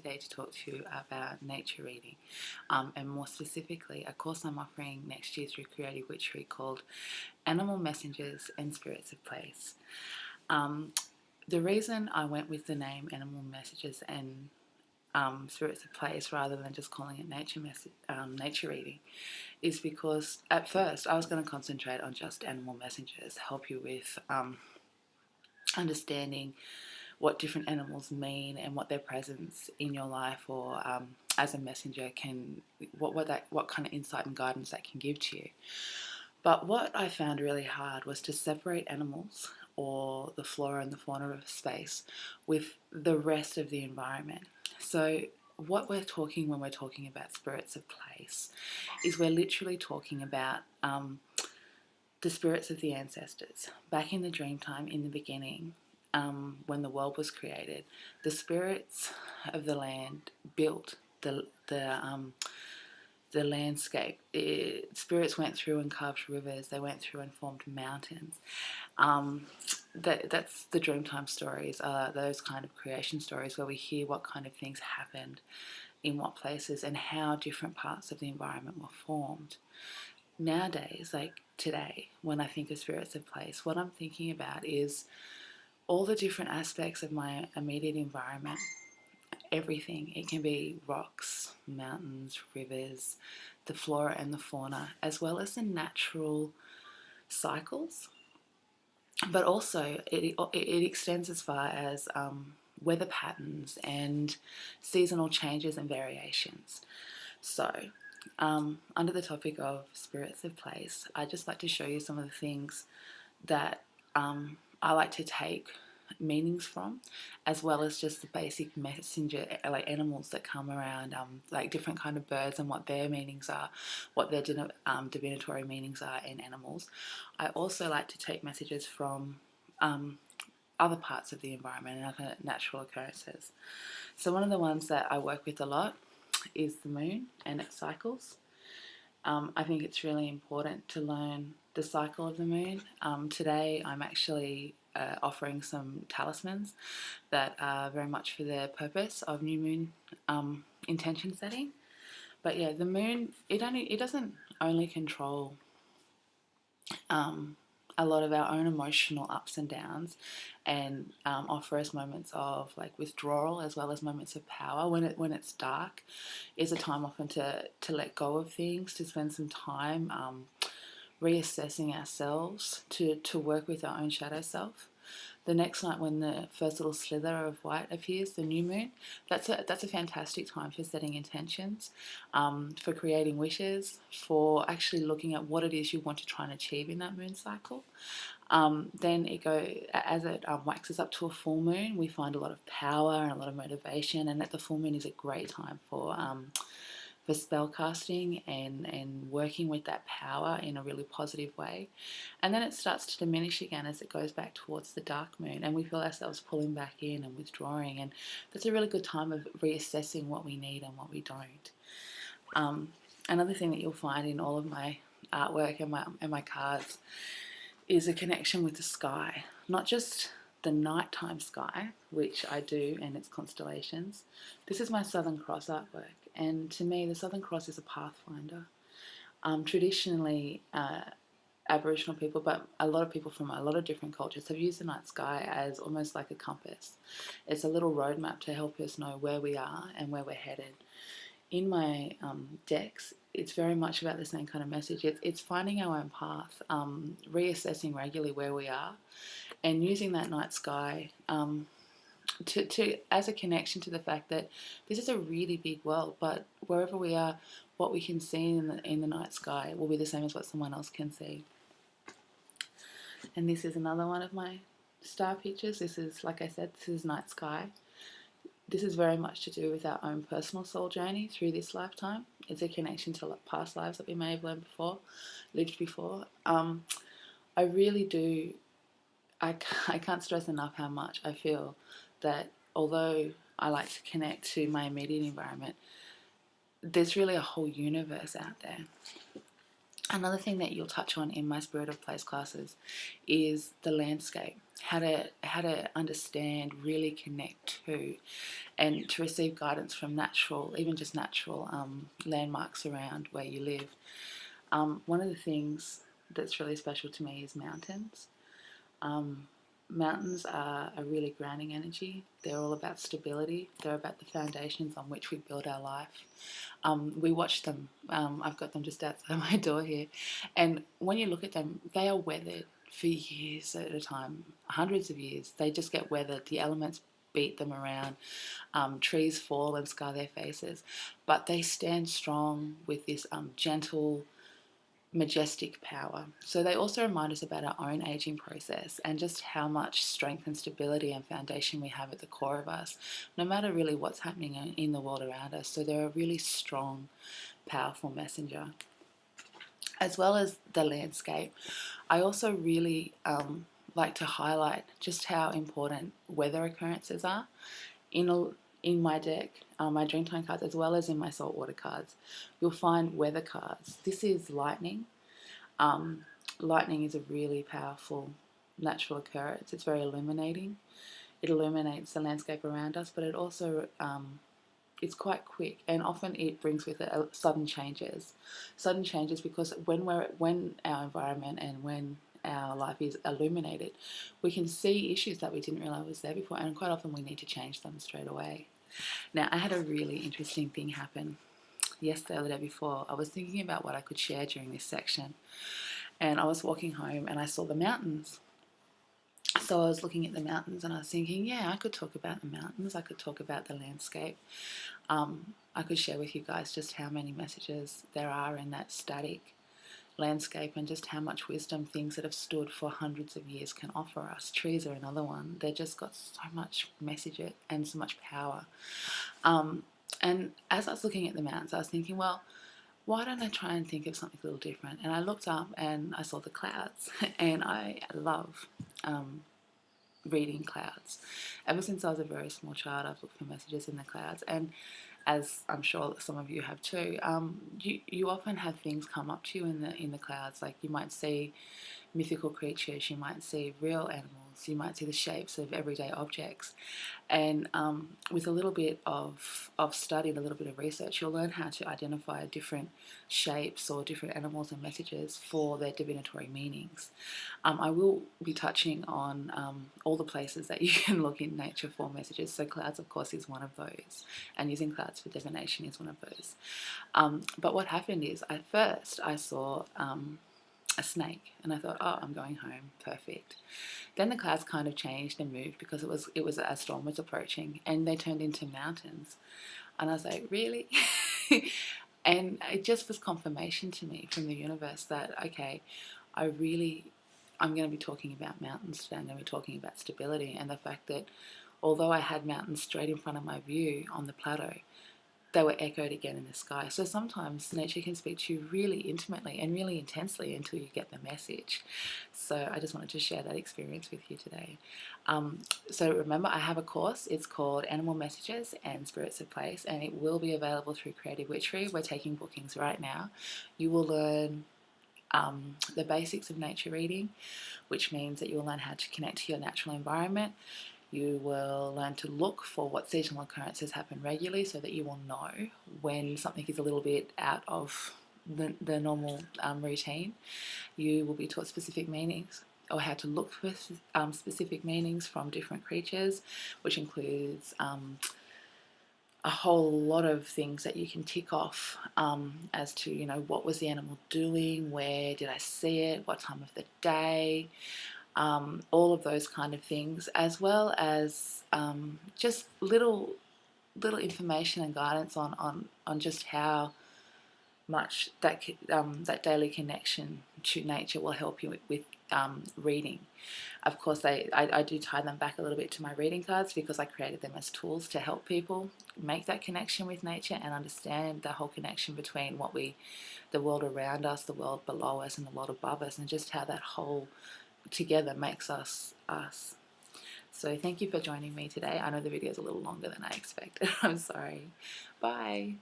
today to talk to you about nature reading, and more specifically a course I'm offering next year through Creative Witchery called Animal Messengers and Spirits of Place. The reason I went with the name Animal Messages and Spirits of Place rather than just calling it nature reading is because at first I was going to concentrate on just animal messengers, help you with understanding what different animals mean and what their presence in your life or as a messenger can, what kind of insight and guidance that can give to you. But what I found really hard was to separate animals or the flora and the fauna of space with the rest of the environment. So what we're talking when we're talking about spirits of place is we're literally talking about the spirits of the ancestors. Back in the dreamtime, in the beginning, when the world was created, the spirits of the land built the landscape. Spirits went through and carved rivers. They went through and formed mountains. That's the Dreamtime stories, those kind of creation stories where we hear what kind of things happened in what places and how different parts of the environment were formed. Nowadays, like today, when I think of spirits of place, what I'm thinking about is all the different aspects of my immediate environment. Everything. It can be rocks, mountains, rivers, the flora and the fauna, as well as the natural cycles. But also it extends as far as weather patterns and seasonal changes and variations. So under the topic of spirits of place, I'd just like to show you some of the things that I like to take meanings from, as well as just the basic messenger, like animals that come around, like different kind of birds and what their meanings are, what their divinatory meanings are in animals. I also like to take messages from other parts of the environment and other natural occurrences. So one of the ones that I work with a lot is the moon and its cycles. I think it's really important to learn the cycle of the moon. Today I'm actually offering some talismans that are very much for the purpose of new moon intention setting. But yeah, the moon, it doesn't only control a lot of our own emotional ups and downs and offer us moments of like withdrawal as well as moments of power. When it's dark is a time often to let go of things, to spend some time reassessing ourselves, to work with our own shadow self. The next night when the first little slither of white appears, the new moon, that's a fantastic time for setting intentions, for creating wishes, for actually looking at what it is you want to try and achieve in that moon cycle. Then as it waxes up to a full moon, we find a lot of power and a lot of motivation, and that the full moon is a great time for spell casting and working with that power in a really positive way. And then it starts to diminish again as it goes back towards the dark moon, and we feel ourselves pulling back in and withdrawing, and that's a really good time of reassessing what we need and what we don't. Another thing that you'll find in all of my artwork and my cards is a connection with the sky, not just the nighttime sky, which I do, and its constellations. This is my Southern Cross artwork, and to me the Southern Cross is a pathfinder. Traditionally, Aboriginal people, but a lot of people from a lot of different cultures have used the night sky as almost like a compass. It's a little roadmap to help us know where we are and where we're headed. In my decks, it's very much about the same kind of message. It's finding our own path, reassessing regularly where we are, and using that night sky to as a connection to the fact that this is a really big world, but wherever we are, what we can see in the night sky will be the same as what someone else can see. And this is another one of my star pictures. This is, like I said, this is night sky. This is very much to do with our own personal soul journey through this lifetime. It's a connection to past lives that we may have lived before. I really do, I can't stress enough how much I feel that although I like to connect to my immediate environment, there's really a whole universe out there. Another thing that you'll touch on in my Spirit of Place classes is the landscape, how to understand, really connect to, and to receive guidance from natural, even just natural landmarks around where you live. One of the things that's really special to me is mountains. Um, Mountains are a really grounding energy. They're all about stability. They're about the foundations on which we build our life. We watch them. I've got them just outside my door here. And when you look at them, they are weathered for years at a time, hundreds of years. They just get weathered. The elements beat them around. Trees fall and scar their faces. But they stand strong with this gentle, majestic power. So they also remind us about our own aging process and just how much strength and stability and foundation we have at the core of us, no matter really what's happening in the world around us. So they're a really strong, powerful messenger. As well as the landscape, I also really like to highlight just how important weather occurrences are in my deck, my Dreamtime cards, as well as in my saltwater cards. You'll find weather cards. This is lightning. Lightning is a really powerful natural occurrence. It's very illuminating. It illuminates the landscape around us, but it also it's quite quick, and often it brings with it sudden changes. Sudden changes because when our environment and when our life is illuminated, we can see issues that we didn't realize was there before, and quite often we need to change them straight away. Now, I had a really interesting thing happen yesterday or the day before. I was thinking about what I could share during this section, and I was walking home and I saw the mountains. So I was looking at the mountains and I was thinking, yeah, I could talk about the mountains, I could talk about the landscape. I could share with you guys just how many messages there are in that static landscape and just how much wisdom things that have stood for hundreds of years can offer us. Trees are another one. They've just got so much message and so much power. And as I was looking at the mountains, I was thinking, well, why don't I try and think of something a little different? And I looked up and I saw the clouds, and I love reading clouds. Ever since I was a very small child, I've looked for messages in the clouds, and as I'm sure some of you have too, you often have things come up to you in the clouds. Like you might see mythical creatures, you might see real animals, you might see the shapes of everyday objects. And with a little bit of study and a little bit of research, you'll learn how to identify different shapes or different animals and messages for their divinatory meanings. I will be touching on all the places that you can look in nature for messages. So clouds, of course, is one of those, and using clouds for divination is one of those. But what happened is, at first, I saw a snake, and I thought, oh, I'm going home, perfect. Then the clouds kind of changed and moved because it was a storm was approaching, and they turned into mountains, and I was like, really? And it just was confirmation to me from the universe that, okay, I'm going to be talking about mountains today. I'm going to be talking about stability and the fact that although I had mountains straight in front of my view on the plateau, they were echoed again in the sky. So sometimes nature can speak to you really intimately and really intensely until you get the message. So I just wanted to share that experience with you today. So remember, I have a course. It's called Animal Messages and Spirits of Place, and it will be available through Creative Witchery. We're taking bookings right now. You will learn the basics of nature reading, which means that you will learn how to connect to your natural environment. You will learn to look for what seasonal occurrences happen regularly so that you will know when something is a little bit out of the normal routine. You will be taught specific meanings, or how to look for specific meanings from different creatures, which includes a whole lot of things that you can tick off as to, you know, what was the animal doing, where did I see it, what time of the day, all of those kind of things, as well as just little information and guidance on just how much that daily connection to nature will help you with reading. Of course, I do tie them back a little bit to my reading cards because I created them as tools to help people make that connection with nature and understand the whole connection between the world around us, the world below us, and the world above us, and just how that whole together makes us us. So thank you for joining me today. I know the video is a little longer than I expected. I'm sorry. Bye.